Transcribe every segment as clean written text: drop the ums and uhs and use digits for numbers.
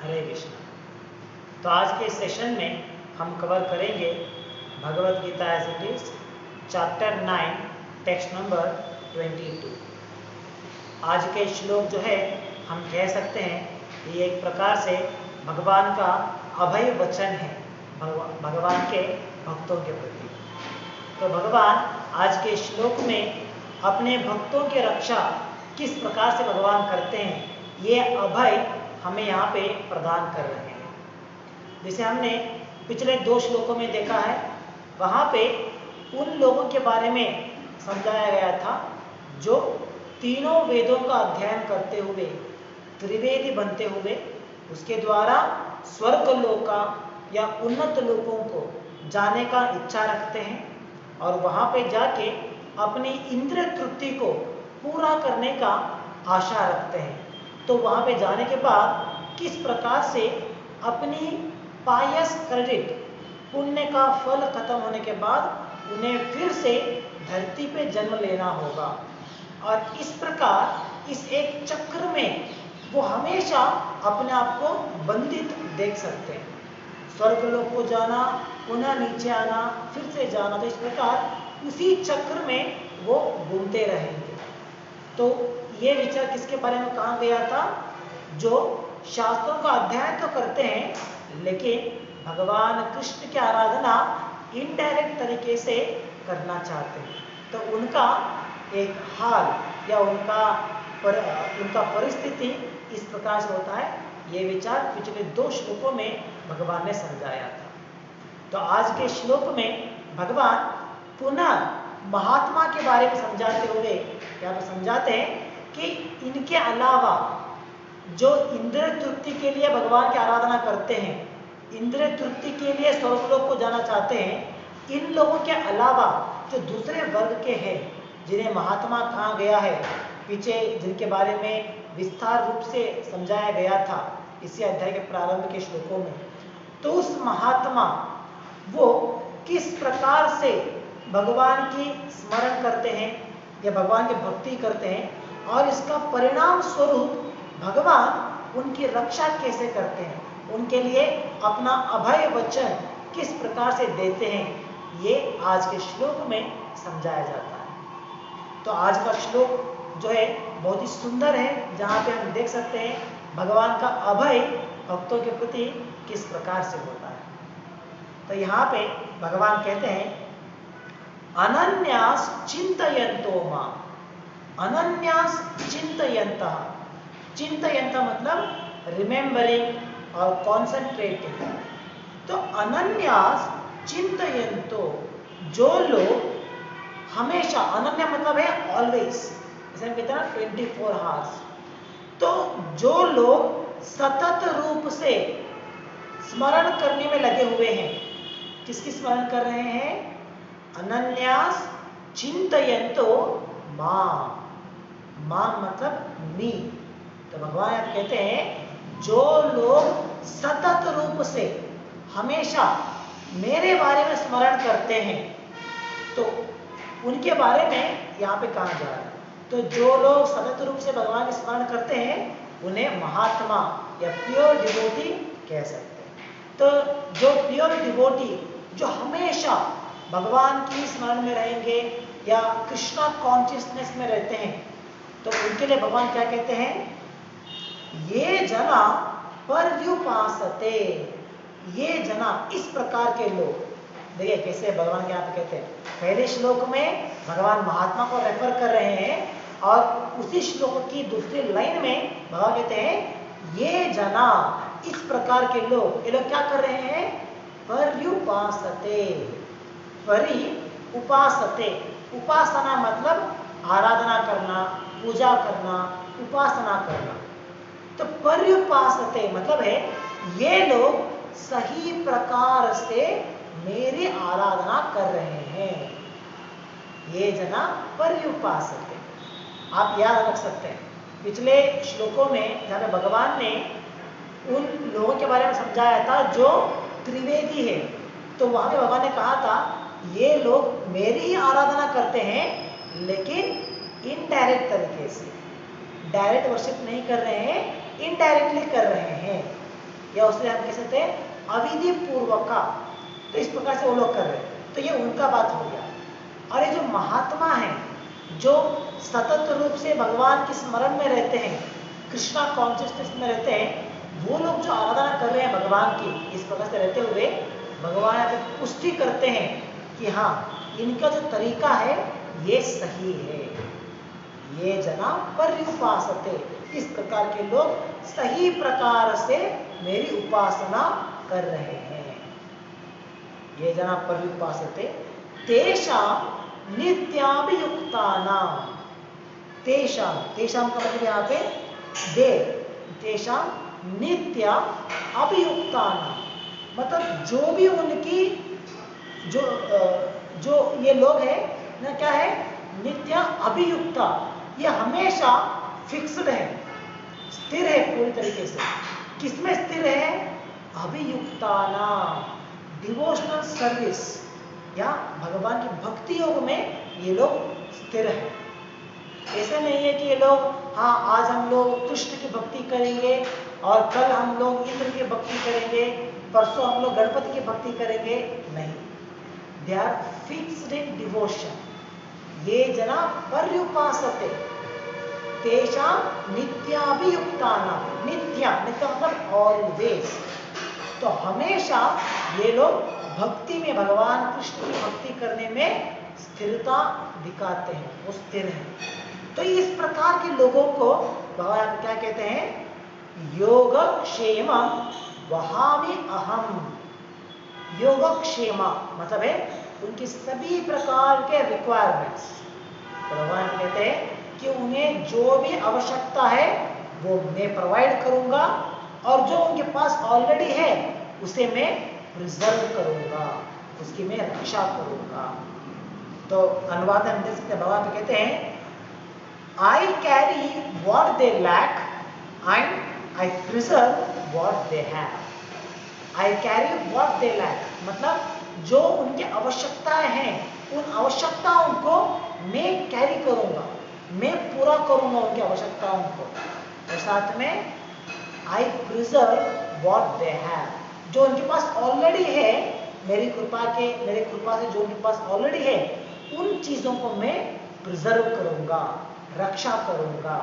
हरे कृष्ण। तो आज के सेशन में हम कवर करेंगे Bhagavad Gita as it is chapter 9 text number 22। आज के श्लोक जो है हम कह सकते हैं ये एक प्रकार से भगवान का अभय वचन है भगवान के भक्तों के प्रति। तो भगवान आज के श्लोक में अपने भक्तों की रक्षा किस प्रकार से भगवान करते हैं ये अभय हमें यहाँ पे प्रदान कर रहे हैं। जैसे हमने पिछले 2 श्लोकों में देखा है, वहाँ पे उन लोगों के बारे में समझाया गया था जो तीनों वेदों का अध्ययन करते हुए त्रिवेदी बनते हुए उसके द्वारा स्वर्ग लोका या उन्नत लोकों को जाने का इच्छा रखते हैं और वहाँ पे जाके अपनी इंद्रिय तृप्ति को पूरा करने का आशा रखते हैं। तो वहाँ पे जाने के बाद किस प्रकार से अपनी पायस क्रेडिट पुण्य का फल खत्म होने के बाद उन्हें फिर से धरती पे जन्म लेना होगा और इस प्रकार इस एक चक्र में वो हमेशा अपने आप को बंधित देख सकते हैं। स्वर्ग लोक को जाना, पुनः नीचे आना, फिर से जाना, तो इस प्रकार उसी चक्र में वो घूमते रहेंगे। तो ये विचार किसके बारे में कहा गया था? जो शास्त्रों का अध्ययन तो करते हैं लेकिन भगवान कृष्ण की आराधना इनडायरेक्ट तरीके से करना चाहते हैं। तो उनका एक हाल या उनका परिस्थिति इस प्रकार से होता है। ये विचार पिछले 2 श्लोकों में भगवान ने समझाया था। तो आज के श्लोक में भगवान पुनः महात्मा के बारे में समझाते हुए यहाँ पर समझाते हैं कि इनके अलावा जो इंद्रिय तृप्ति के लिए भगवान की आराधना करते हैं, इंद्रिय तृप्ति के लिए स्वर्गलोक को जाना चाहते हैं, इन लोगों के अलावा जो दूसरे वर्ग के हैं जिन्हें महात्मा कहा गया है, पीछे जिनके बारे में विस्तार रूप से समझाया गया था इसी अध्याय के प्रारंभ के श्लोकों में, तो उस महात्मा वो किस प्रकार से भगवान की स्मरण करते हैं या भगवान की भक्ति करते हैं और इसका परिणाम स्वरूप भगवान उनकी रक्षा कैसे करते हैं, उनके लिए अपना अभय वचन किस प्रकार से देते हैं, ये आज के श्लोक में समझाया जाता है। तो आज का श्लोक जो है बहुत ही सुंदर है, जहाँ पे हम देख सकते हैं भगवान का अभय भक्तों के प्रति किस प्रकार से होता है। तो यहाँ पे भगवान कहते हैं अनन्यास चिंतयन्तो मां, अनन्यास चिंतयन्तः, चिंतयन्त मतलब रिमेम्बरिंग और कॉन्सेंट्रेटिंग। तो अनन्यास चिंतयन्तो, जो लोग हमेशा, अनन्य मतलब है ऑलवेज, जैसे हम कहते हैं 24 आवर्स, तो जो लोग सतत रूप से स्मरण करने में लगे हुए हैं, किसकी स्मरण कर रहे हैं? अनन्यास चिंतयन्तो मां, मां मतलब मी। तो भगवान आप कहते हैं जो लोग सतत रूप से हमेशा मेरे बारे में स्मरण करते हैं, तो उनके बारे में यहाँ पे कहा जा रहा है। तो जो लोग सतत रूप से भगवान का स्मरण करते हैं उन्हें महात्मा या प्योर डिवोटी कह सकते हैं। तो जो प्योर डिवोटी जो हमेशा भगवान की स्मरण में रहेंगे या कृष्णा कॉन्शियसनेस में रहते हैं, तो उनके लिए भगवान क्या कहते हैं? ये जना पर्युपासते, ये जना, इस प्रकार के लोग। देखिए कैसे भगवान के यहाँ पे कहते हैं, पहले श्लोक में भगवान महात्मा को रेफर कर रहे हैं और उसी श्लोक की दूसरी लाइन में भगवान कहते हैं ये जना, इस प्रकार के लोग, ये लोग क्या कर रहे हैं? पर्युपासते, परि उपासते, उपासना मतलब आराधना करना, पूजा करना, उपासना करना। तो पर्युपासते मतलब है ये लोग सही प्रकार से मेरी आराधना कर रहे हैं। ये जना पर्युपासते, आप याद रख सकते हैं पिछले श्लोकों में जहाँ पे भगवान ने उन लोगों के बारे में समझाया था जो त्रिवेदी है, तो वहां पे भगवान ने कहा था ये लोग मेरी ही आराधना करते हैं लेकिन इनडायरेक्ट तरीके से, डायरेक्ट वर्शिप नहीं कर रहे हैं, इनडायरेक्टली कर रहे हैं। या उसे हम कह सकते हैं अविधि पूर्वक का। तो इस प्रकार से वो लोग कर रहे हैं, तो ये उनका बात हो गया। और ये जो महात्मा है जो सतत रूप से भगवान के स्मरण में रहते हैं, कृष्णा कॉन्शियसनेस में रहते हैं, वो लोग जो आराधना कर रहे हैं भगवान की, इस प्रकार से रहते हुए भगवान यहाँ पे पुष्टि करते हैं कि हाँ इनका जो तरीका है ये सही है। ये जना पर्युपासते, इस प्रकार के लोग सही प्रकार से मेरी उपासना कर रहे हैं। ये जना पर्युपासते तेषां नित्याभियुक्तानां, तेषां, तेषां का मतलब यहाँ पे दे, तेषां नित्य अभियुक्तानां, मतलब जो भी उनकी जो ये लोग है ना, क्या है, नित्य अभियुक्ता, ये हमेशा फिक्स्ड है, स्थिर है पूरी तरीके से। किसमें स्थिर है? अभियुक्तानां, डिवोशनल सर्विस या भगवान की भक्ति योग में ये लोग स्थिर है। ऐसा नहीं है कि ये लोग हाँ आज हम लोग कृष्ण की भक्ति करेंगे और कल हम लोग इंद्र की भक्ति करेंगे, परसों हम लोग गणपति की भक्ति करेंगे, नहीं। They are fixed in devotion. ये जना पर्युपासते तेषां नित्याभियुक्तानां, नित्य, नित्य मतलब ऑलवेज, तो हमेशा ये लोग भक्ति में, भगवान कृष्ण की भक्ति करने में स्थिरता दिखाते हैं, वो स्थिर है। तो इस प्रकार के लोगों को भगवान क्या कहते हैं? योगक्षेमं वहामि अहम। योगक्षेम मतलब है उनकी सभी प्रकार के रिक्वायरमेंट्स, भगवान कहते हैं कि उन्हें जो भी आवश्यकता है वो मैं प्रोवाइड करूंगा, और जो उनके पास ऑलरेडी है उसे मैं प्रिजर्व करूंगा, उसकी मैं रक्षा करूंगा। तो अनुवाद में हम देख सकते हैं, भगवान कहते हैं I carry what they lack and I preserve what they have. I carry what they lack मतलब जो उनकी आवश्यकताएं हैं उन आवश्यकताओं को मैं कैरी करूंगा, मैं पूरा करूंगा उनकी आवश्यकताओं को, और साथ में आई प्रिजर्व व्हाट दे हैव, जो उनके पास ऑलरेडी है, मेरी कृपा से जो उनके पास ऑलरेडी है उन चीजों को मैं प्रिजर्व करूंगा, रक्षा करूंगा।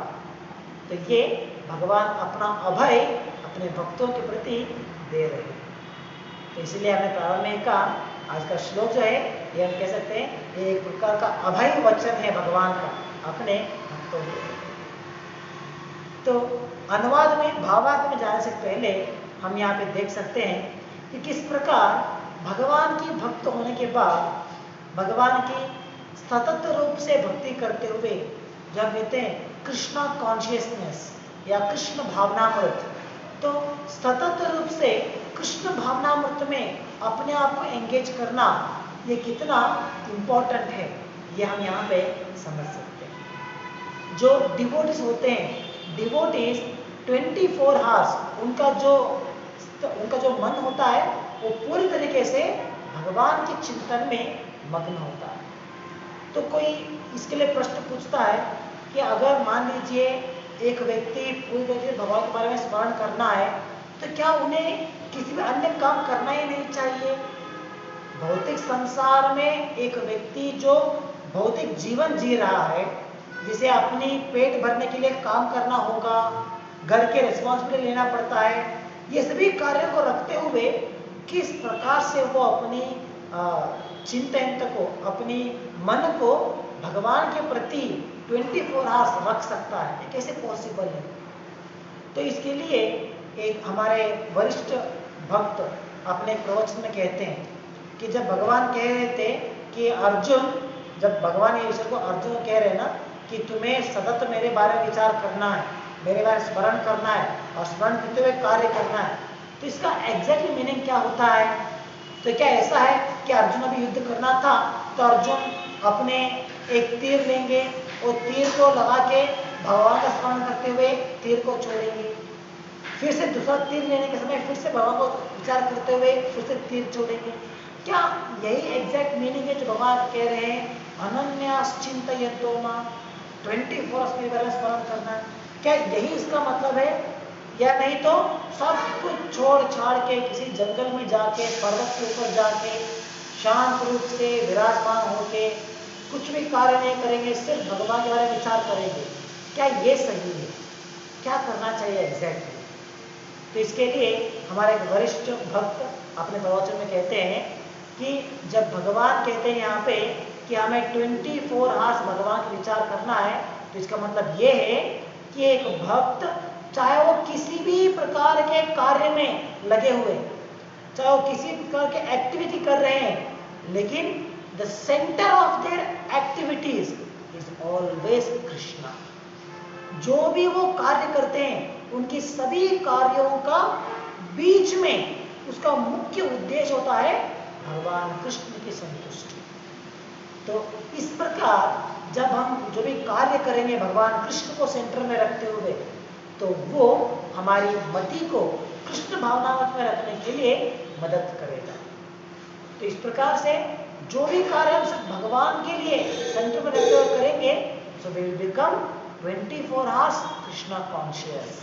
तो ये भगवान अपना अभय अपने भक्तों के प्रति दे रहे हैं। तो इसलिए हमने प्रारंभ में कहा आज का श्लोक जो है ये हम कह सकते हैं ये एक प्रकार का अभय वचन है भगवान का अपने भक्तों के। तो अनुवाद में, भावार्थ में जाने से पहले हम यहाँ पे देख सकते हैं कि किस प्रकार भगवान की भक्त होने के बाद भगवान की सतत रूप से भक्ति करते हुए जब कहते हैं कृष्णा कॉन्शियसनेस या कृष्ण भावनामृत, तो सतत रूप से कृष्ण भावनामृत में अपने आप को एंगेज करना ये कितना इम्पोर्टेंट है ये हम यहाँ पे समझ सकते हैं। जो डिवोटीज होते हैं, डिवोटीज 24 आवर्स उनका जो मन होता है वो पूरी तरीके से भगवान के चिंतन में मग्न होता है। तो कोई इसके लिए प्रश्न पूछता है कि अगर मान लीजिए एक व्यक्ति पूरी तरीके से भगवान के बारे में स्मरण करना है तो क्या उन्हें किसी भी अन्य काम करना ही नहीं चाहिए? भौतिक संसार में एक व्यक्ति जो भौतिक जीवन जी रहा है, जिसे अपनी पेट भरने के लिए काम करना होगा, घर के रिस्पॉन्सिबिलिटी लेना पड़ता है, ये सभी कार्यों को रखते हुए किस प्रकार से वो अपनी चिंतन को, अपनी मन को भगवान के प्रति 24 आवर्स रख सकता है? ये कैसे पॉसिबल है? तो इसके लिए एक हमारे वरिष्ठ भक्त अपने प्रवचन में कहते हैं कि जब भगवान कह रहे थे कि अर्जुन, जब भगवान ये ईश्वर को अर्जुन कह रहे हैं ना कि तुम्हें सतत मेरे बारे में विचार करना है, मेरे बारे में स्मरण करना है और स्मरण करते हुए कार्य करना है, तो इसका एग्जैक्टली मीनिंग क्या होता है? तो क्या ऐसा है कि अर्जुन अभी युद्ध करना था तो अर्जुन अपने एक तीर लेंगे और तीर को लगा के भगवान का स्मरण करते हुए तीर को छोड़ेंगे, फिर से दूसरा तीर लेने के समय फिर से भगवान को विचार करते हुए फिर से तीर छोड़ेंगे? क्या यही एग्जैक्ट मीनिंग है जो भगवान कह रहे हैं अनन्याश्चिन्तयन्तो मां, 24 आवर्स मेरे बारे में स्मरण करना है? क्या यही इसका मतलब है? या नहीं तो सब कुछ छोड़ छाड़ के किसी जंगल में जाके, पर्वत के ऊपर जाके शांत रूप से विराजमान होके कुछ भी कार्य नहीं करेंगे, सिर्फ भगवान के बारे में विचार करेंगे, क्या ये सही है? क्या करना चाहिए एग्जैक्टली? तो इसके लिए हमारे एक वरिष्ठ भक्त अपने प्रवचन में कहते हैं कि जब भगवान कहते हैं यहाँ पे कि हमें 24 आवर्स भगवान का विचार करना है, तो इसका मतलब ये है कि एक भक्त चाहे वो किसी भी प्रकार के कार्य में लगे हुए, चाहे वो किसी प्रकार के एक्टिविटी कर रहे हैं, लेकिन the centre of their activities is always Krishna. जो भी वो कार्य करते हैं उनकी सभी कार्यों का बीच में उसका मुख्य उद्देश्य होता है भगवान कृष्ण की संतुष्टि। तो इस प्रकार जब हम जो भी कार्य करेंगे भगवान कृष्ण को सेंटर में रखते हुए, तो वो हमारी मति को कृष्ण भावनावत में रखने के लिए मदद करेगा। तो इस प्रकार से जो भी कार्य हम सिर्फ भगवान के लिए सेंटर में रखते हुए करेंगे, so we will become 24 hours Krishna conscious.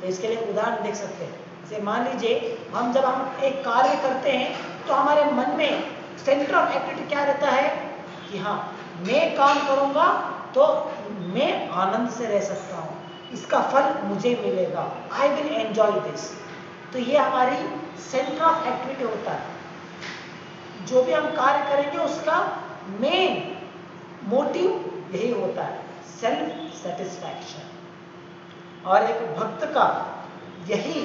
तो इसके लिए उदाहरण देख सकते हैं। जैसे मान लीजिए जब हम एक कार्य करते हैं तो हमारे मन में सेंटर ऑफ एक्टिविटी क्या रहता है कि हाँ, मैं काम करूंगा तो मैं आनंद से रह सकता हूँ, इसका फल मुझे मिलेगा, आई विल एंजॉय दिस। तो ये हमारी सेंटर ऑफ एक्टिविटी होता है। जो भी हम कार्य करेंगे उसका मेन मोटिव यही होता है, सेल्फ सेटिस्फैक्शन। और एक भक्त का यही,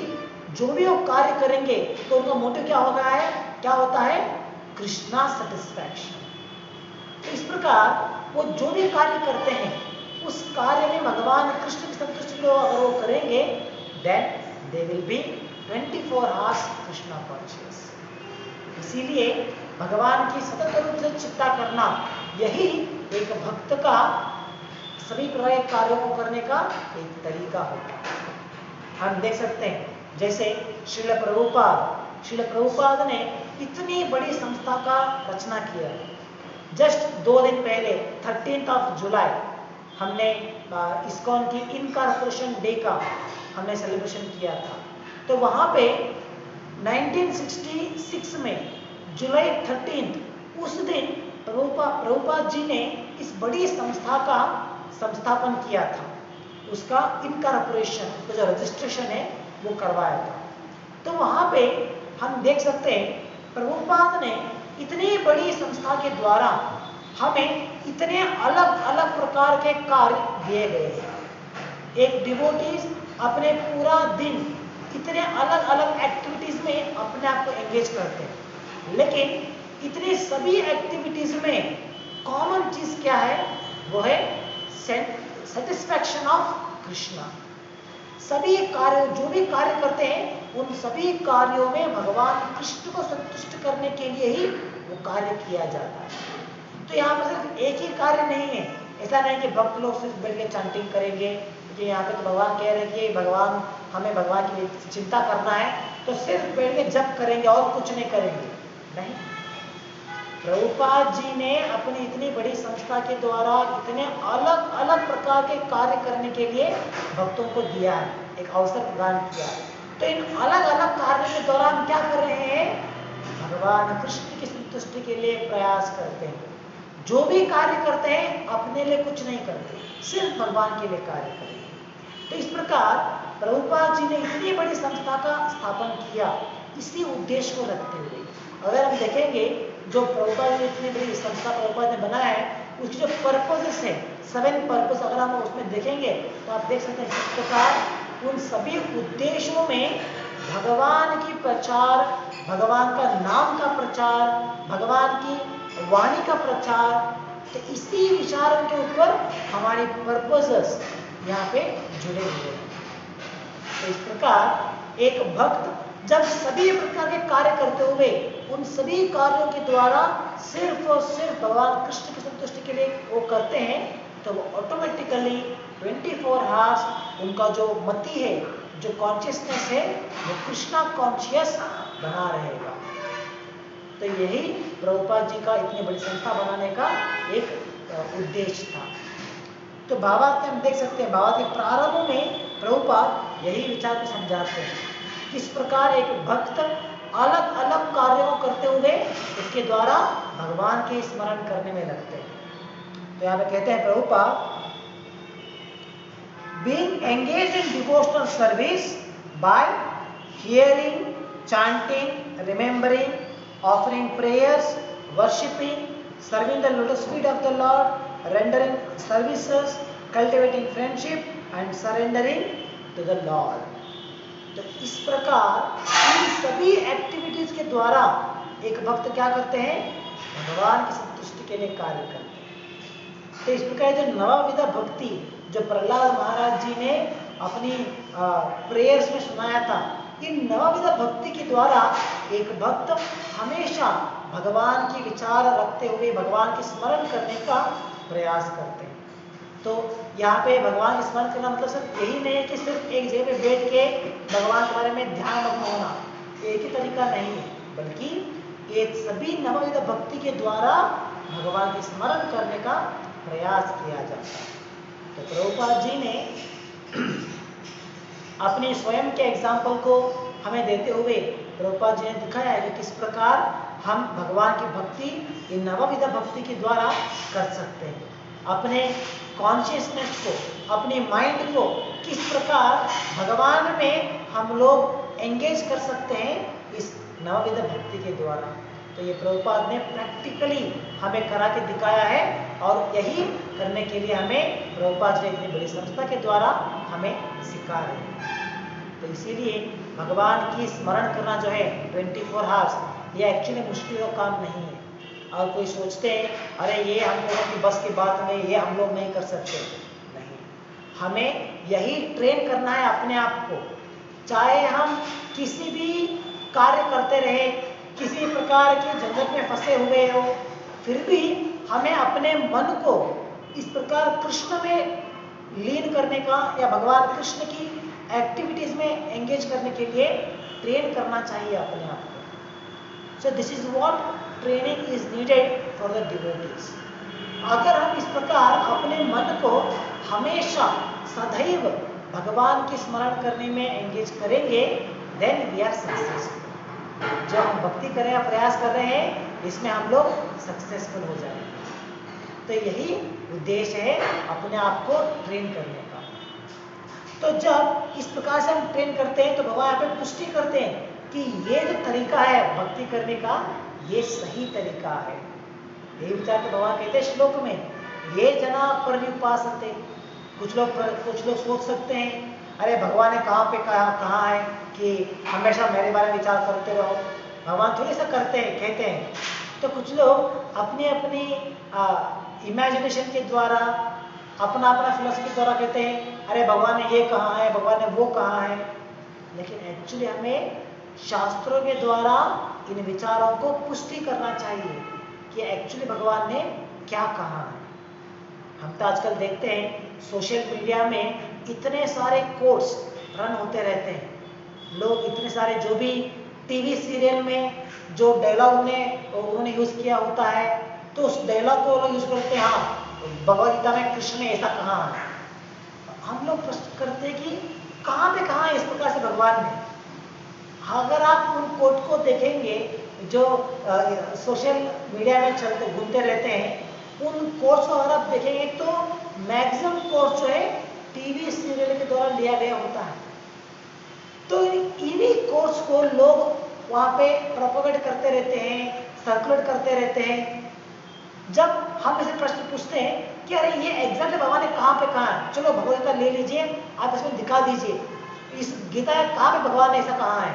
जो भी वो कार्य करेंगे तो उनका मोटिव क्या होता है? कृष्णा सेटिस्फैक्शन। तो इस प्रकार वो जो भी कार्य करते हैं उस कार्य में भगवान कृष्ण की संतुष्टि को अगर वो करेंगे, then they will be 24 hours Krishna conscious. इसीलिए भगवान की सतत रूप से चिंता करना, यही एक भक्त का सभी प्रकार के कार्यों को करने का एक तरीका होता है। हम देख सकते हैं जैसे श्रील प्रभुपाद ने इतनी बड़ी संस्था का रचना किया है। जस्ट 2 दिन पहले 13 जुलाई हमने इस्कॉन की इनकॉर्पोरेशन डे का हमने सेलिब्रेशन किया था। तो वहाँ पे 1966 में जुलाई 13 उस दिन प्रभुपाद जी ने इस बड़ी संस्था का संस्थापन किया था। उसका इनकॉर्पोरेशन, उसका जो रजिस्ट्रेशन है वो करवाया था। तो वहाँ पे हम देख सकते हैं प्रभुपाद ने इतनी बड़ी संस्था के द्वारा हमें इतने अलग अलग प्रकार के कार्य दिए गए हैं। एक डिवोटीज अपने पूरा दिन इतने अलग अलग एक्टिविटीज में अपने आप को एंगेज करते हैं, लेकिन इतनी सभी एक्टिविटीज में कॉमन चीज क्या है? वो है सेटिस्फैक्शन ऑफ कृष्णा। सभी कार्य, जो भी कार्य करते हैं उन सभी कार्यों में भगवान कृष्ण को संतुष्ट करने के लिए ही वो कार्य किया जाता है। तो यहाँ पर सिर्फ एक ही कार्य नहीं है। ऐसा नहीं कि भक्त लोग सिर्फ बैठ के चैंटिंग करेंगे, कि यहाँ पे तो भगवान कह रहे हैं कि भगवान, हमें भगवान की चिंता करना है तो सिर्फ बैठ के जप करेंगे और कुछ नहीं करेंगे। नहीं, प्रभुपाद जी ने अपनी इतनी बड़ी संस्था के द्वारा इतने अलग अलग प्रकार के कार्य करने के लिए भक्तों को दिया है, एक अवसर प्रदान किया है। तो इन अलग अलग कार्यों के दौरान क्या कर रहे हैं? भगवान कृष्ण की संतुष्टि के लिए प्रयास करते हैं। जो भी कार्य करते हैं अपने लिए कुछ नहीं करते, सिर्फ भगवान के लिए कार्य करेंगे। तो इस प्रकार प्रभुपाद जी ने इतनी बड़ी संस्था का स्थापन किया इसी उद्देश्य को रखते हुए। अगर हम देखेंगे जो प्रभुपाद ने इतनी बड़ी संस्था प्रभुपाद ने बनाया है, उसकी जो पर्पसेस है, 7 पर्पस, अगर हम उसमें देखेंगे तो आप देख सकते हैं इस प्रकार उन सभी उद्देश्यों में भगवान की प्रचार, भगवान का नाम का प्रचार, भगवान की वाणी का प्रचार, तो इसी विचारों के ऊपर हमारी पर्पसेस यहाँ पे जुड़े हुए हैं। तो इस प्रकार एक भक्त जब सभी प्रकार के कार्य करते हुए उन सभी कार्यों के द्वारा सिर्फ और सिर्फ भगवान कृष्ण की संतुष्टि के लिए वो करते हैं, तो वो ऑटोमेटिकली 24 आवर्स उनका जो मति है, जो कॉन्शियसनेस है, वो कृष्णा कॉन्शियस बना रहेगा। तो यही प्रभुपाद जी का इतनी बड़ी संस्था बनाने का एक उद्देश्य था। तो भावार्थ में हम देख सकते हैं, भावार्थ के प्रारंभ में प्रभुपाद प्रभुपाद यही विचार को समझाते हैं, किस प्रकार एक भक्त अलग अलग कार्यों को करते हुए इसके द्वारा भगवान के स्मरण करने में लगते हैं। तो यहाँ पे कहते हैं Prabhupada, being engaged in devotional service by hearing, chanting, remembering, offering prayers, worshipping, serving the lotus feet of the Lord, rendering services, cultivating friendship and surrendering to the Lord. तो इस प्रकार इन सभी एक्टिविटीज के द्वारा एक भक्त क्या करते हैं, भगवान की संतुष्टि के लिए कार्य करते हैं। तो इस प्रकार जो नवविध भक्ति जो प्रहलाद महाराज जी ने अपनी प्रेयर्स में सुनाया था, इन नवविध भक्ति के द्वारा एक भक्त हमेशा भगवान की विचार रखते हुए भगवान के स्मरण करने का प्रयास करते हैं। तो यहाँ पे भगवान के स्मरण करना मतलब सिर्फ यही नहीं है कि सिर्फ एक जगह पे बैठ के भगवान के बारे में ध्यान मग्न होना, एक ही तरीका नहीं है, बल्कि ये सभी नवविध भक्ति के द्वारा भगवान के स्मरण करने का प्रयास किया जाता है। तो प्रभुपाद जी ने अपने स्वयं के एग्जाम्पल को हमें देते हुए प्रभुपाद जी ने दिखाया है कि किस प्रकार हम भगवान की भक्ति इन नवविध भक्ति के द्वारा कर सकते हैं। अपने कॉन्शियसनेस को, अपने माइंड को किस प्रकार भगवान में हम लोग एंगेज कर सकते हैं इस नवविध भक्ति के द्वारा। तो ये प्रभुपाद ने प्रैक्टिकली हमें करा के दिखाया है और यही करने के लिए हमें प्रभुपाद जी इतनी बड़ी संस्था के द्वारा हमें सिखा रहे हैं। तो इसीलिए भगवान की स्मरण करना जो है 24 आवर्स, ये एक्चुअली मुश्किल का काम नहीं है। और कोई सोचते हैं अरे ये हम लोगों की बस की बात नहीं, ये हम लोग नहीं कर सकते, नहीं, हमें यही ट्रेन करना है अपने आप को। चाहे हम किसी भी कार्य करते रहे, किसी प्रकार के झंझट में फंसे हुए हो, फिर भी हमें अपने मन को इस प्रकार कृष्ण में लीन करने का या भगवान कृष्ण की एक्टिविटीज में एंगेज करने के लिए ट्रेन करना चाहिए अपने आप को। So this is what training is needed for the devotees. अगर हम इस प्रकार अपने मन को हमेशा सदैव भगवान के स्मरण करने में एंगेज करेंगे, देन वी आर सक्सेसफुल। जो हम भक्ति करने का प्रयास कर रहे हैं इसमें हम लोग सक्सेसफुल हो जाएंगे। तो यही उद्देश्य है अपने आप को ट्रेन करने का। तो जब इस प्रकार से हम ट्रेन करते हैं तो भगवान यहाँ पे पुष्टि करते हैं कि ये जो तरीका है भक्ति करने का, ये सही तरीका है। यही विचार तो भगवान कहते हैं श्लोक में, ये जना पर्युपासते। कुछ लोग सोच सकते हैं अरे भगवान ने कहाँ पे कहा है कि हमेशा मेरे बारे में विचार करते रहो। भगवान थोड़ी सा करते हैं, कहते हैं। तो कुछ लोग अपनी अपनी इमेजिनेशन के द्वारा, अपना अपना फिलोसफी द्वारा कहते हैं अरे भगवान ने ये कहा है, भगवान ने वो कहा है। लेकिन एक्चुअली हमें शास्त्रों के द्वारा इन विचारों को पुष्टि करना चाहिए कि एक्चुअली भगवान ने क्या कहा है। हम तो आजकल देखते हैं सोशल मीडिया में इतने सारे कोट्स रन होते रहते हैं। लोग इतने सारे जो भी टीवी सीरियल में जो डायलॉग उन्होंने यूज किया होता है, तो उस डायलॉग को लोग यूज करते हैं। हाँ, भगवद गीता में कृष्ण ने ऐसा कहा है। हम लोग प्रश्न करते हैं कि कहाँ पे कहा है इस प्रकार से भगवान ने। अगर आप उन कोट को देखेंगे जो सोशल मीडिया में चलते घूमते रहते हैं, उन कोर्स को अगर आप देखेंगे तो मैक्सिमम कोर्स जो है टीवी सीरियल के द्वारा लिया गया होता है। तो इन्हीं कोर्स को लोग वहाँ पे प्रोपोगेट करते रहते हैं, सर्कुलेट करते रहते हैं। जब हम इसे प्रश्न पूछते हैं कि अरे ये एग्जैक्टली भगवान ने कहाँ पे कहा है, चलो भगवद गीता ले लीजिए, आप इसमें दिखा दीजिए इस गीता कहाँ पे भगवान ने ऐसा कहा है,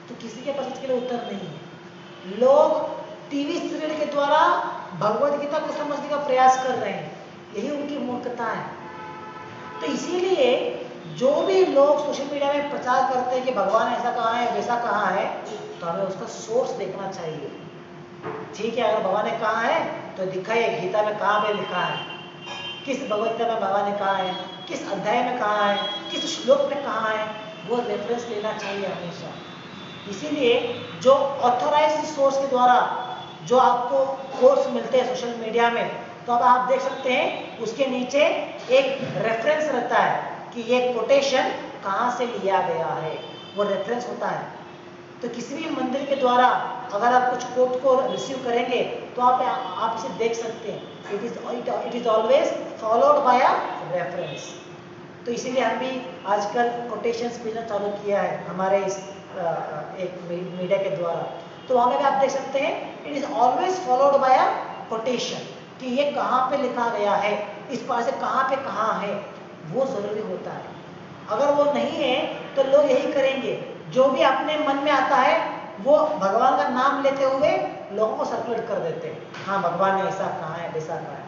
तो किसी के पास इसके लिए उत्तर नहीं है। लोग टीवी सीरियल के द्वारा भगवद गीता को समझने का प्रयास कर रहे हैं, यही उनकी मूर्खता है। तो इसीलिए जो भी लोग सोशल मीडिया में प्रचार करते हैं कि भगवान ऐसा कहा है, वैसा कहा है, तो हमें उसका सोर्स देखना चाहिए। ठीक है, अगर भगवान ने कहा है तो दिखाइए गीता में कहाँ पे लिखा है, किस भगवद गीता में भगवान ने कहा है, किस अध्याय में कहा है, किस श्लोक में कहा है, वो रेफरेंस लेना चाहिए हमेशा। इसीलिए जो ऑथोराइज्ड सोर्स के द्वारा जो आपको कोर्स मिलते हैं सोशल मीडिया में, तो अब आप देख सकते हैं उसके नीचे एक रेफरेंस रहता है कि कि ये कोटेशन कहाँ से लिया गया है, वो रेफरेंस होता है। तो किसी भी मंदिर के द्वारा अगर आप कुछ कोट को रिसीव करेंगे तो आप इसे देख सकते हैं। It is always followed by a reference. तो इसीलिए हम भी आजकल कोटेशंस भेजना चालू किया है हमारे इस एक मीडिया के द्वारा। तो वहाँ पे आप देख सकते हैं it is always followed by a quotation, कि ये कहाँ पे लिखा गया है, इस पास से कहाँ पे कहाँ है, वो जरूरी होता है। अगर वो नहीं है तो लोग यही करेंगे, जो भी अपने मन में आता है वो भगवान का नाम लेते हुए लोगों को सर्कुलेट कर देते हैं, हाँ भगवान ने ऐसा कहा है वैसा कहा है।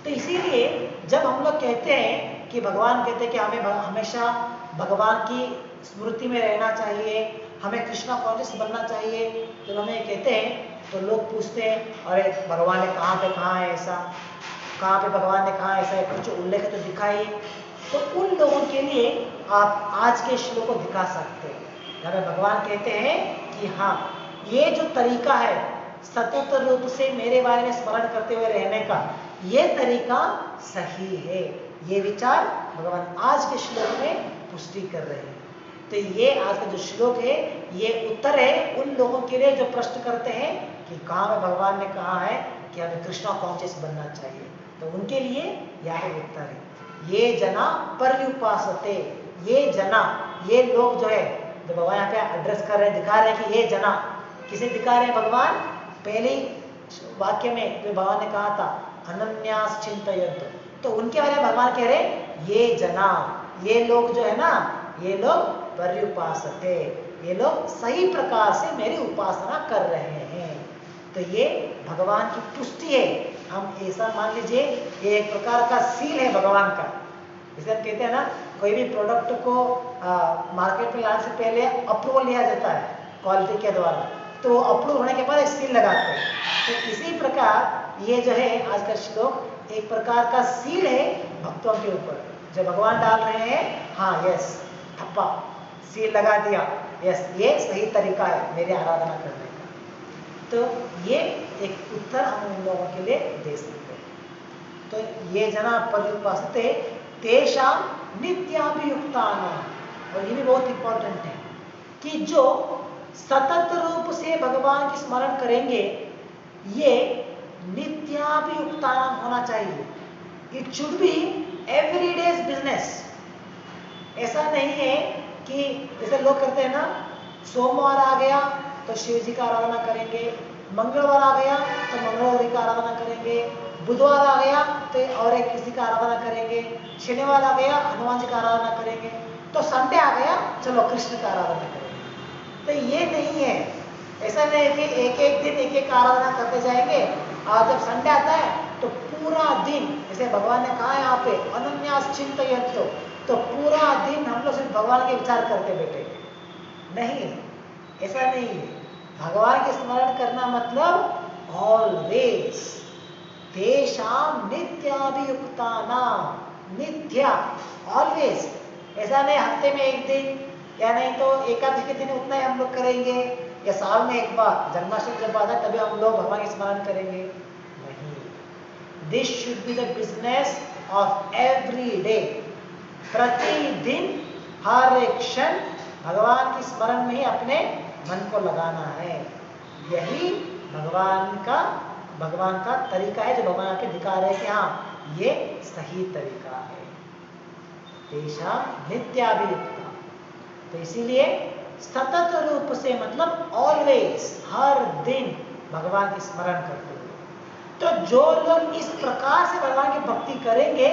तो इसीलिए जब हम लोग कहते हैं कि भगवान कहते हैं कि हमें हमेशा भगवान की स्मृति में रहना चाहिए, हमें कृष्णा कॉन्शियस बनना चाहिए, जब हमें कहते हैं तो लोग पूछते हैं अरे भगवान ने कहाँ पे कहा है ऐसा, कहाँ पे भगवान ने कहा ऐसा है, कुछ उल्लेख तो दिखाइए। तो उन लोगों के लिए आप आज के श्लोक को दिखा सकते हैं, जहाँ भगवान कहते हैं कि हाँ ये जो तरीका है सतत रूप से मेरे बारे में स्मरण करते हुए रहने का, ये तरीका सही है। ये विचार भगवान आज के श्लोक में पुष्टि कर रहे हैं। तो ये आज का जो श्लोक है ये उत्तर है उन लोगों के लिए जो प्रश्न करते हैं कि कहाँ में भगवान ने कहा है कि हमें कृष्णा कॉन्शियस बनना चाहिए। तो उनके लिए यहाँ पे उत्तर है, ये जना पर्युपासते। ये जना, ये लोग जो है, जो भगवान यहाँ पे एड्रेस कर रहे हैं, दिखा रहे हैं कि ये जना किसे दिखा रहे हैं भगवान। पहले वाक्य में जो भगवान ने कहा था अनन्यास चिंतयन्तु, तो उनके बारे में भगवान कह रहे हैं ये जना, ये लोग जो है ना, ये लोग पर्युपासते, ये लोग सही प्रकार से मेरी उपासना कर रहे हैं। तो ये भगवान की पुष्टि है। हम ऐसा मान लीजिए ये एक प्रकार का सील है भगवान का। जैसे हम कहते हैं ना, कोई भी प्रोडक्ट को मार्केट में लाने से पहले अप्रूवल लिया जाता है क्वालिटी के द्वारा, तो अप्रूव होने के बाद एक सील लगाते हैं। तो इसी प्रकार ये जो है आज का श्लोक एक प्रकार का सील है भक्तों के ऊपर, जो भगवान डाल रहे हैं, हाँ यस ठप्पा सील लगा दिया, यस ये सही तरीका है मेरी आराधना करने का। तो ये एक उत्तर हम उन लोगों के लिए दे सकते हैं। तो ये जना पर्युपासते तेषां नित्याभियुक्तानां, और ये भी बहुत इंपॉर्टेंट है कि जो सतत रूप से भगवान की स्मरण करेंगे ये नित्याभियुक्तानां होना चाहिए। It should be everyday's business. ऐसा नहीं है कि जैसे लोग करते हैं ना, सोमवार आ गया तो शिव जी का आराधना करेंगे, मंगलवार आ गया तो मंगलवार का आराधना करेंगे, बुधवार आ गया तो और एक किसी का आराधना करेंगे, शनिवार आ गया हनुमान जी का आराधना करेंगे, तो संडे आ गया चलो कृष्ण का आराधना करेंगे। तो ये नहीं है, ऐसा नहीं है कि एक एक दिन एक एक आराधना करते जाएंगे और जब संडे आता है तो पूरा दिन, जैसे भगवान ने कहा यहाँ पे अनन्यास चिंतयन्तु, तो पूरा दिन हम लोग सिर्फ भगवान के विचार करते बैठे। नहीं, ऐसा नहीं है। भगवान के स्मरण करना मतलब ऑलवेज तेषां नित्याभियुक्तानां, नित्या ऑलवेज। ऐसा नहीं हफ्ते में एक दिन या नहीं तो एकादशी के दिन उतना ही हम लोग करेंगे, या साल में एक बार जन्माष्टमी जब आता है तभी हम लोग भगवान के स्मरण करेंगे। नहीं, this should be the business of every day. प्रतिदिन हर एक क्षण भगवान की स्मरण में ही अपने मन को लगाना है। यही भगवान का तरीका है, जो भगवान आके दिखा रहे हैं कि हाँ ये सही तरीका है। तेषां नित्याभियुक्ता, तो इसीलिए सतत रूप से मतलब ऑलवेज, हर दिन भगवान की स्मरण करते हुए। तो जो लोग इस प्रकार से भगवान की भक्ति करेंगे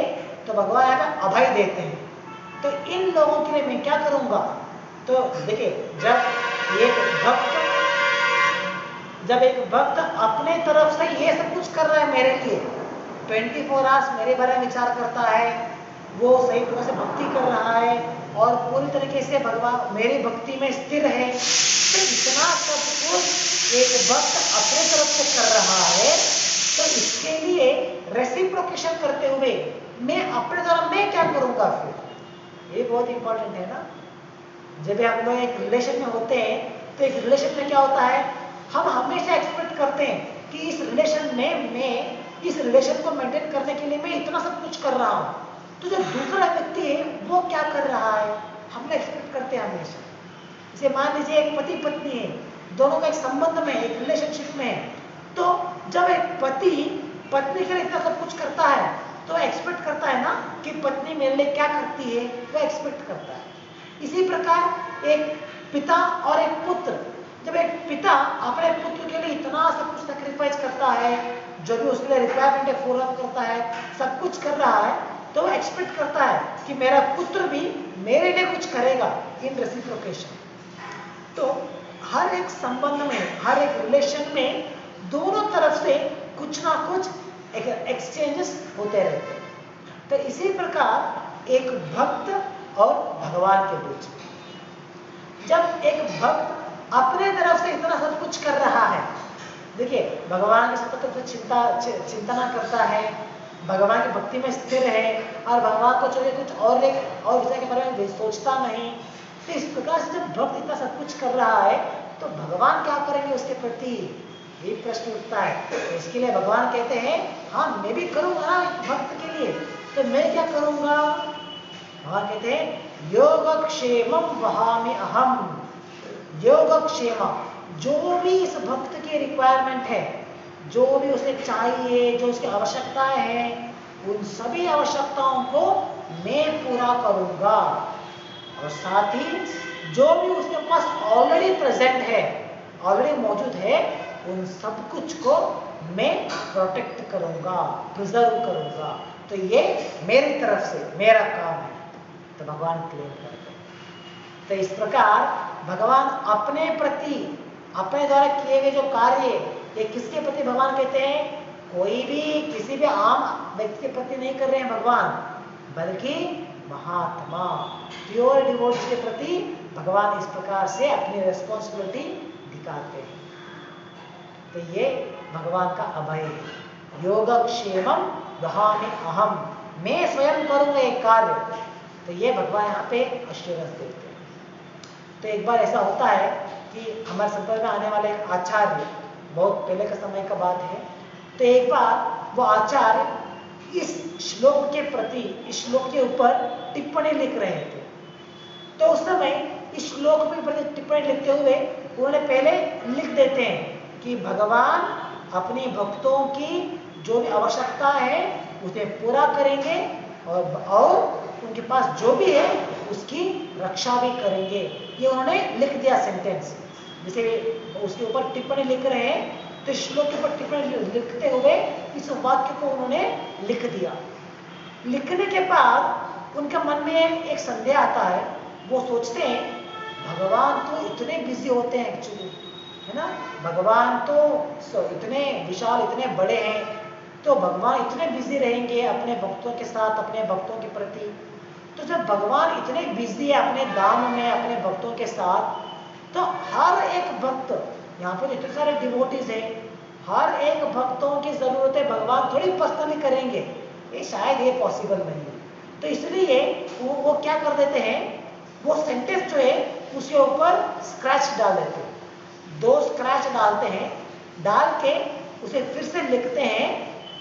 तो भगवान यहाँ पे अभय देते हैं। तो इन लोगों के लिए मैं क्या करूंगा, तो देखिए जब एक भक्त अपने तरफ से ये सब कुछ कर रहा है मेरे लिए, 24 आवर्स मेरे बारे में विचार करता है, वो सही प्रकार से भक्ति कर रहा है और पूरी तरीके से भगवान मेरी भक्ति में स्थिर है, तो इतना सब कुछ एक भक्त अपने तरफ से कर रहा है, तो इसके लिए रेसिप्रोकेशन करते हुए मैं अपने द्वारा मैं क्या करूंगा फिर, ये बहुत इंपॉर्टेंट है ना। जब हम लोग एक रिलेशन में होते हैं तो एक रिलेशन में क्या होता है, हम हमेशा एक्सपेक्ट करते हैं कि इस रिलेशन को मेंटेन करने के लिए मैं इतना सब कुछ कर रहा हूँ, तो जो दूसरा व्यक्ति है वो क्या कर रहा है, हमने एक्सपेक्ट करते हैं हमेशा। जैसे मान लीजिए एक पति पत्नी है, दोनों का एक संबंध में, एक रिलेशनशिप में है, तो जब एक पति पत्नी के लिए इतना सब कुछ करता है तो एक्सपेक्ट करता है ना कि पत्नी मेरे लिए क्या करती है, वो एक्सपेक्ट करता है। इसी प्रकार एक पिता और एक पुत्र, जब एक पिता अपने पुत्र के लिए इतना सब कुछ सैक्रिफाइस करता है, जो भी उसके लिए रिक्वायरमेंट है पूरा करता है, सब कुछ कर रहा है, तो वो एक्सपेक्ट करता है कि मेरा पुत्र भी मेरे लिए कुछ करेगा इन रेसिप्रोकेशन। तो हर एक संबंध में, हर एक रिलेशन में दोनों तरफ से कुछ ना कुछ एक्सचेंजेस होते रहते हैं। तो इसी प्रकार एक भक्त और भगवान के बीच में, जब एक भक्त अपने तरफ से इतना सब कुछ कर रहा है, देखिए भगवान के सतत तो चिंतना करता है, भगवान की भक्ति में स्थिर है और भगवान को छोड़ कुछ और विषय के बारे में सोचता नहीं, तो इस प्रकार से जब भक्त इतना सब कुछ कर रहा है तो भगवान क्या करेंगे उसके प्रति, ये प्रश्न उठता है। इसके लिए भगवान कहते हैं हाँ मैं भी करूंगा ना भक्त के लिए, तो मैं क्या करूंगा, भगवान कहते हैं योगक्षेमम वहामि अहम। योगक्षेम, जो भी इस भक्त की रिक्वायरमेंट है, जो भी उसे चाहिए, जो उसकी आवश्यकताएं हैं, उन सभी आवश्यकताओं को मैं पूरा करूंगा। और साथ ही जो भी उसके पास ऑलरेडी प्रेजेंट है, ऑलरेडी मौजूद है, उन सब कुछ को मैं प्रोटेक्ट करूंगा, प्रिजर्व करूंगा। तो ये मेरी तरफ से मेरा काम है, तो भगवान क्लेम करते हैं। तो इस प्रकार भगवान अपने प्रति, अपने द्वारा किए गए जो कार्य, ये किसके प्रति भगवान कहते हैं, कोई भी किसी भी आम व्यक्ति के प्रति नहीं कर रहे हैं भगवान, बल्कि महात्मा प्योर डिवोट्स के प्रति भगवान इस प्रकार से अपनी रिस्पॉन्सिबिलिटी दिखाते हैं। तो ये भगवान का अभय है, योगक्षेमम वहामि अहम, मैं स्वयं करूंगा एक कार्य। तो ये भगवान यहाँ पे अश्योरेंस देते हैं। तो एक बार ऐसा होता है कि हमारे संपर्क में आने वाले एक आचार्य, बहुत पहले का समय का बात है, तो एक बार वो आचार्य इस श्लोक के प्रति, इस श्लोक के ऊपर टिप्पणी लिख रहे थे। तो उस समय इस श्लोक के प्रति टिप्पणी लिखते हुए उन्होंने पहले लिख देते हैं कि भगवान अपने भक्तों की जो भी आवश्यकता है उसे पूरा करेंगे और उनके पास जो भी है उसकी रक्षा भी करेंगे। ये उन्होंने लिख दिया सेंटेंस, जैसे उसके ऊपर टिप्पणी लिख रहे हैं, तो श्लोक के ऊपर टिप्पणी लिखते हुए इस वाक्य को उन्होंने लिख दिया। लिखने के बाद उनके मन में एक संदेह आता है, वो सोचते हैं भगवान तो इतने बिजी होते हैं एक्चुअली, है ना, भगवान तो इतने विशाल, इतने बड़े हैं, तो भगवान इतने बिजी रहेंगे अपने भक्तों के साथ, अपने भक्तों के प्रति। तो जब भगवान इतने बिजी है अपने धाम में, अपने भक्तों के साथ, तो हर एक भक्त, यहाँ पर इतने सारे डिवोटीज हैं, हर एक भक्तों की जरूरतें भगवान थोड़ी पर्सनली करेंगे, ये शायद ये पॉसिबल नहीं है। तो इसलिए वो क्या कर देते हैं, वो सेंटेंस जो है उसके ऊपर स्क्रैच डाल देते हैं, 2 स्क्रैच डालते हैं, डाल के उसे फिर से लिखते हैं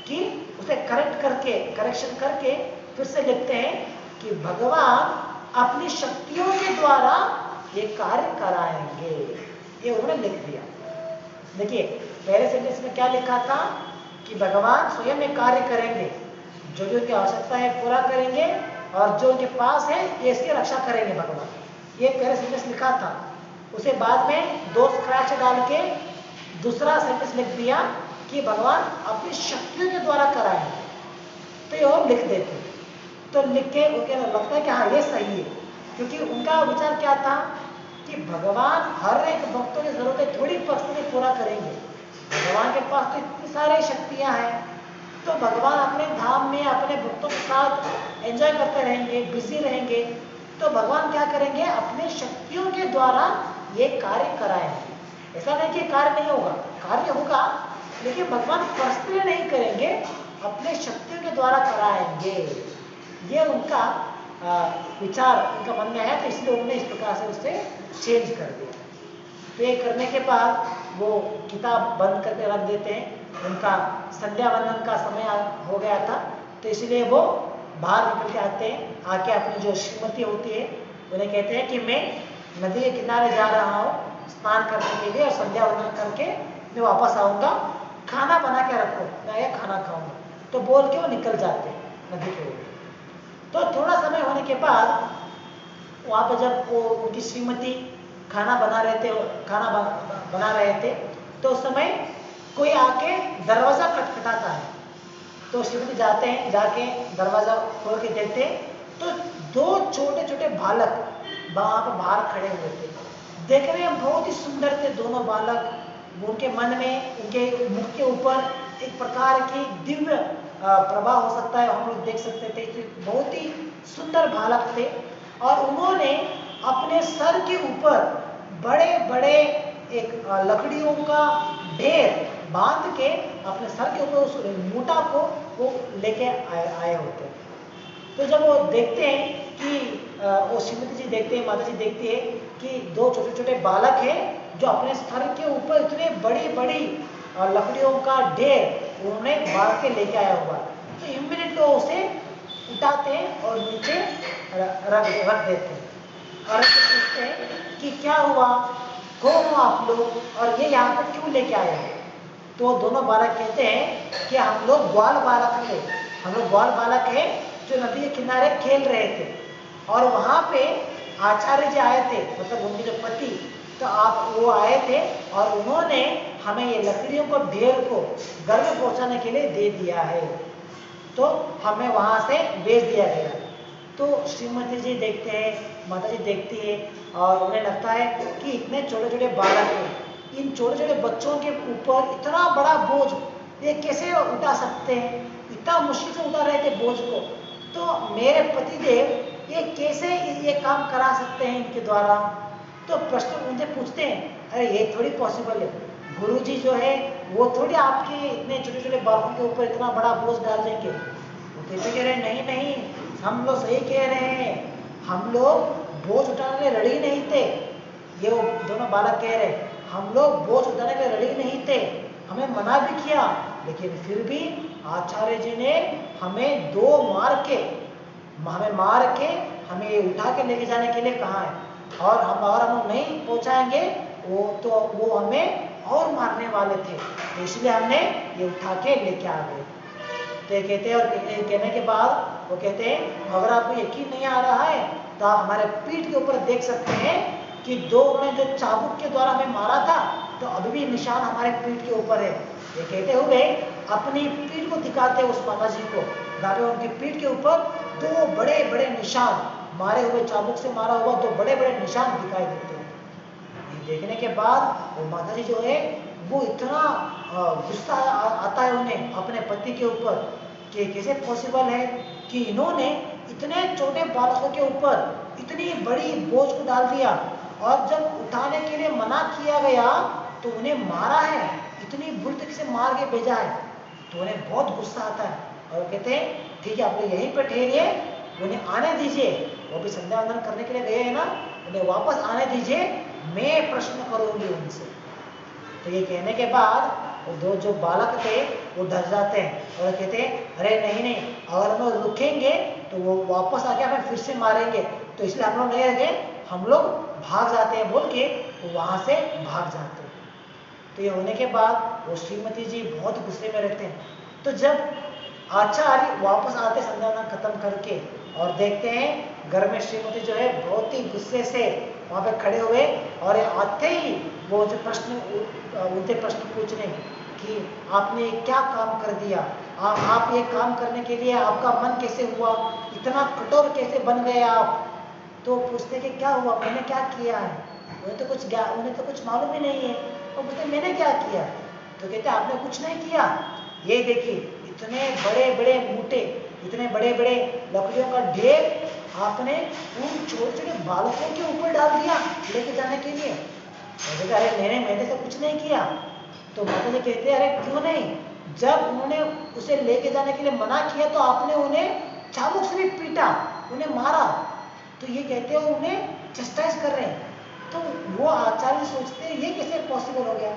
कि उसे करेक्शन करके फिर से लिखते हैं कि भगवान अपनी शक्तियों के द्वारा ये कार्य कराएंगे। ये उन्होंने लिख दिया। देखिए पहले सेंटेंस में क्या लिखा था कि भगवान स्वयं ये कार्य करेंगे, जो जो उनकी आवश्यकता है पूरा करेंगे और जो उनके पास है ये इसकी रक्षा करेंगे भगवान, ये पहले सेंटेंस लिखा था। उसे बाद में 2 स्क्रैच डाल के दूसरा सेंटेंस लिख दिया कि भगवान अपनी शक्तियों के द्वारा कराएंगे। तो ये और लिख देते, तो लिख के उनके लगता है कि हाँ ये सही है, क्योंकि उनका विचार क्या था कि भगवान हर एक भक्तों की जरूरतें थोड़ी पर्सनली पूरा करेंगे, भगवान के पास तो इतनी सारी शक्तियां हैं, तो भगवान अपने धाम में अपने भक्तों के साथ एंजॉय करते रहेंगे, बिजी रहेंगे, तो भगवान क्या करेंगे, अपने शक्तियों के द्वारा ये कार्य कराएंगे। ऐसा नहीं कि कार्य नहीं होगा, कार्य होगा, लेकिन भगवान पर्सनली नहीं करेंगे, अपने शक्तियों के द्वारा कराएंगे। ये उनका विचार उनका मन में आया, तो इसलिए उन्होंने इस प्रकार से उससे चेंज कर दिया। तो ये करने के बाद वो किताब बंद करके रख देते हैं। उनका संध्या वंदन का समय हो गया था, तो इसलिए वो बाहर निकल के आते हैं, आके अपनी जो श्रीमती होती है उन्हें कहते हैं कि मैं नदी के किनारे जा रहा हूँ स्नान करने के लिए और संध्या वंदन करके मैं वापस आऊँगा, खाना बना के रखो, मैं आया खाना खाऊंगा। तो बोल के वो निकल जाते हैं नदी के ऊपर। तो थोड़ा समय होने के बाद वहाँ पर जब वो उनकी श्रीमती खाना बना रहे थे, बना रहे थे, तो उस समय कोई आके दरवाजा खटखटाता है। तो श्रीमती जाते हैं, जाके दरवाजा खोल के देखते हैं तो दो छोटे छोटे बालक वहाँ पर बाहर खड़े हुए थे। देखने में बहुत ही सुंदर थे दोनों बालक। उनके मन में, उनके मुख के ऊपर एक प्रकार की दिव्य प्रभाव हो सकता है, हम लोग देख सकते थे। बहुत ही सुंदर बालक थे और उन्होंने अपने सर के ऊपर बड़े बड़े एक लकड़ियों का ढेर बांध के अपने सर के ऊपर उस मूठा को वो लेके आए होते हैं। तो जब वो देखते हैं कि वो श्रीमती जी देखते हैं, माता जी देखती है कि दो छोटे छोटे बालक हैं जो अपने सर के ऊपर इतने बड़ी बड़ी लकड़ियों का ढेर उन्होंने बांध के लेके आया हुआ। तो इमीडिएट वो उसे उठाते हैं और नीचे रख देते हैं और पूछते हैं कि क्या हुआ, कौन हो आप लोग और ये यहाँ पर क्यों लेके आए हो? तो दोनों बालक कहते हैं कि हम लोग ग्वाल बालक थे, हम लोग ग्वाल बालक हैं जो नदी के किनारे खेल रहे थे और वहाँ पे आचार्य जी आए थे, मतलब उनके जो पति, तो आप वो आए थे और उन्होंने हमें ये लकड़ियों को ढेर को घर में पहुँचाने के लिए दे दिया है, तो हमें वहाँ से भेज दिया गया। तो श्रीमती जी देखते हैं, माता जी देखती है और उन्हें लगता है कि इतने छोटे छोटे बालक हैं, इन छोटे छोटे बच्चों के ऊपर इतना बड़ा बोझ ये कैसे उठा सकते हैं, इतना मुश्किल से उठा रहे थे बोझ को। तो मेरे पतिदेव ये कैसे ये काम करा सकते हैं इनके द्वारा? तो प्रश्न उनसे पूछते हैं, अरे ये थोड़ी पॉसिबल है, गुरुजी जो है वो थोड़ी आपके इतने छोटे छोटे बालकों के ऊपर इतना बड़ा बोझ डाल देंगे। वो कहते कह रहे नहीं नहीं, हम लोग सही कह रहे हैं, हम लोग बोझ उठाने के लिए रेडी नहीं थे। ये वो दोनों बालक कह रहे हम लोग बोझ उठाने के लिए रेडी नहीं थे, हमें मना भी किया, लेकिन फिर भी आचार्य जी ने हमें हमें उठा के लेके जाने के लिए कहा है और हम नहीं पहुंचाएंगे वो हमें और मारने वाले थे, तो इसलिए हमने ये उठा के लेके आ गए। तो ये कहते हैं, और कहने के बाद वो कहते हैं अगर आपको यकीन नहीं आ रहा है तो आप हमारे पीठ के ऊपर देख सकते हैं कि दो ने जो चाबुक के द्वारा हमें मारा था, तो अभी भी निशान हमारे पीठ के ऊपर है। ये कहते हुए अपनी पीठ को दिखाते उस माता जी को, जहाँ पे उनकी पीठ के ऊपर दो बड़े बड़े निशान, मारे हुए चाबुक से मारा हुआ दो बड़े बड़े निशान दिखाई देते हैं। ये देखने के बाद वो माता जी जो है वो इतना गुस्सा आता है उन्हें अपने पति के ऊपर कि कैसे पॉसिबल है कि इन्होंने इतने छोटे बालकों के ऊपर इतनी बड़ी बोझ को डाल दिया और जब उठाने के लिए मना किया गया तो उन्हें मारा है, इतनी बुरी से मार के भेजा है। तो उन्हें बहुत गुस्सा आता है और कहते हैं ठीक है आप लोग यहीं पर ठहरिए, उन्हें आने दीजिए, वो भी संध्या वंदन करने के लिए गए हैं ना, उन्हें वापस आने दीजिए, मैं प्रश्न करूंगी उनसे। तो ये कहने के बाद वो दो जो बालक थे वो डर जाते हैं और कहते हैं अरे नहीं नहीं, अगर हम लोग रुकेंगे तो वो वापस आके हमें फिर से मारेंगे, तो इसलिए हम लोग नहीं रुके, हम लोग भाग जाते हैं बोल के वो वहां से भाग जाते हैं। तो ये होने के बाद वो श्रीमती जी बहुत गुस्से में रहते हैं। तो जब आचार्य वापस आते संध्या वंदन खत्म करके और देखते हैं घर में श्रीमती जो है बहुत ही गुस्से से वहाँ पे खड़े हुए और आते ही वो जो उनसे प्रश्न पूछने कि आपने क्या काम कर दिया, आप ये काम करने के लिए आपका मन कैसे हुआ, इतना कठोर कैसे बन गए आप? तो पूछते कि क्या हुआ, मैंने क्या किया है? उन्हें तो कुछ मालूम ही नहीं है। तो पूछते मैंने क्या किया? तो कहते आपने कुछ नहीं किया, ये देखिए इतने बड़े बड़े मूठे, इतने बड़े बड़े लकड़ियों का ढेर आपने उन छोटे छोटे बालकों के ऊपर डाल दिया लेके जाने के लिए। कहते अरे मैंने तो कुछ नहीं किया। तो माता जी कहते अरे क्यों नहीं, जब उन्होंने उसे लेके जाने के लिए मना किया तो आपने उन्हें चाबुक से भी पीटा, उन्हें मारा। तो ये कहते हैं उन्हें चस्टाइज कर रहे हैं। तो वो आचार्य सोचते हैं ये कैसे पॉसिबल हो गया,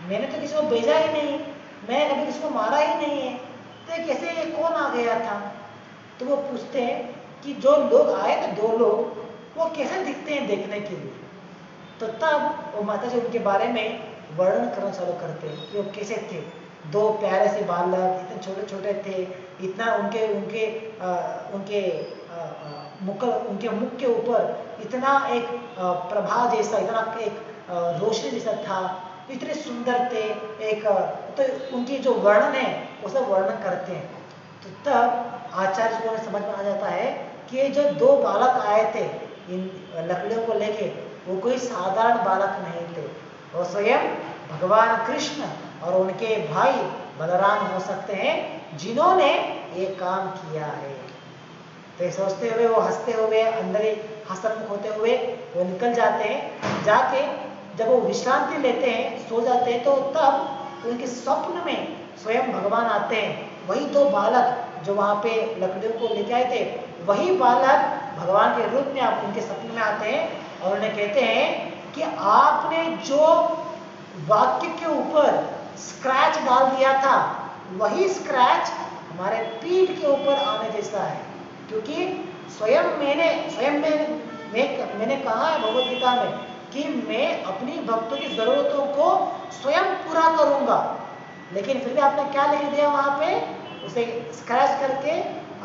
मैंने तो किसी को भेजा ही नहीं, मैं कभी किसी को मारा ही नहीं है, तो कैसे ये कौन आ गया था? तो वो पूछते हैं कि जो लोग आए थे 2 लोग, वो कैसे दिखते हैं देखने के लिए। तो तब वो माता जी उनके बारे में वर्णन करना चालू करते हैं कि वो कैसे थे। 2 प्यारे से बालक, इतने छोटे छोटे थे, इतना उनके उनके उनके उनके मुख के ऊपर इतना एक प्रभा जैसा, इतना एक रोशनी जैसा था, इतने सुंदर थे। एक तो उनकी जो वर्णन है वो सब वर्णन करते हैं। तो तब आचार्य को समझ में आ जाता है कि ये जो 2 बालक आए थे इन लकड़ियों को लेके, वो कोई साधारण बालक नहीं थे, वो स्वयं भगवान कृष्ण और उनके भाई बलराम हो सकते हैं, जिन्होंने ये काम किया है। तो ये सोचते हुए वो हंसते हुए, अंदर ही हंसमुख होते हुए वो निकल जाते हैं। जाके जब वो विश्रांति लेते हैं, सो जाते हैं, तो तब उनके स्वप्न में स्वयं भगवान आते हैं। वही 2 बालक जो वहां पे लकड़ियों को लेके आए थे, वही बालक भगवान के रूप में आप उनके सपने में आते हैं और उन्हें कहते हैं कि आपने जो वाक्य के ऊपर स्क्रैच डाल दिया था, वही स्क्रैच हमारे पीठ के ऊपर आने जैसा है। क्योंकि मैंने कहा है भगवद गीता में कि मैं अपनी भक्तों की जरूरतों को स्वयं पूरा करूंगा, लेकिन फिर भी आपने क्या लिख दिया वहां पे, उसे स्क्रैच करके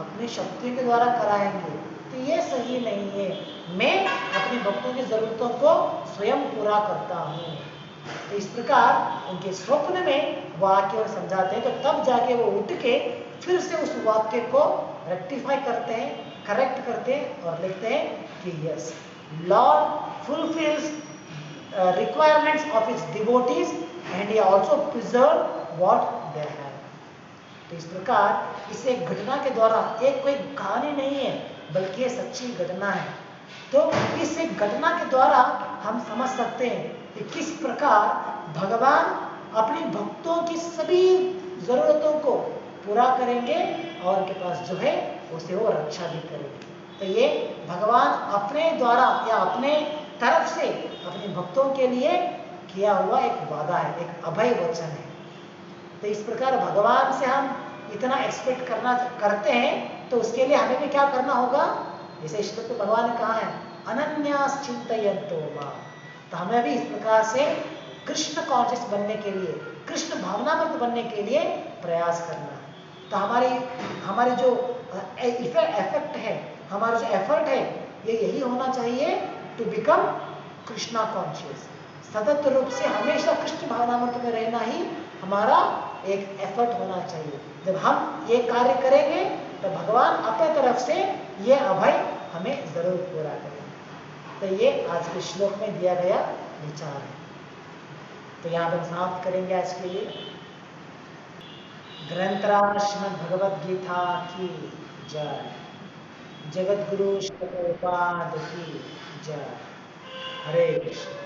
अपनी शक्तियों के द्वारा कराएंगे। तो ये सही नहीं है। मैं अपनी भक्तों की जरूरतों को स्वयं पूरा करता हूँ। तो इस प्रकार उनके स्वप्न में वाक्य समझाते हैं। तो तब जाके वो उठ के फिर से उस वाक्य को रेक्टिफाई करते हैं, करेक्ट करते हैं और लिखते हैं कि yes, Lord fulfils requirements of its devotees and he also preserve what they have। तो इस प्रकार इस एक घटना के द्वारा, एक कोई कहानी नहीं है बल्कि ये सच्ची घटना है। तो इस एक घटना के द्वारा हम समझ सकते हैं कि किस प्रकार भगवान अपनी भक्तों की सभी जरूरतों को पूरा करेंगे और उनके पास जो है उसे वो रक्षा भी करेंगे। तो ये भगवान अपने द्वारा या अपने तरफ से अपने भक्तों के लिए किया हुआ एक वादा है, एक अभय वचन है। तो इस प्रकार भगवान से हम इतना एक्सपेक्ट करते हैं, तो उसके लिए हमें भी क्या करना होगा, जैसे श्लोक में भगवान ने कहा है अनन्यास चिंतयन्तो माम्। तो हमें भी इस प्रकार से कृष्ण कॉन्शियस बनने के लिए, कृष्ण भावनामय बनने के लिए प्रयास करना है। तो हमारी जो इफेक्ट है, हमारा जो एफर्ट है, ये यही होना चाहिए टू बिकम कृष्णा कॉन्शियस। सतत रूप से हमेशा कृष्ण भावनामृत में रहना ही हमारा एक एफर्ट होना चाहिए। जब हम ये कार्य करेंगे तो भगवान अपने तरफ से ये अभय हमें जरूर पूरा करेंगे। तो ये आज के श्लोक में दिया गया विचार है। तो यहाँ पर समाप्त करेंगे आज के लिए। ग्रंथराज श्रीमद् भगवद गीता की जय। जगत गुरु श्री प्रभुपाद की जय। हरे कृष्ण।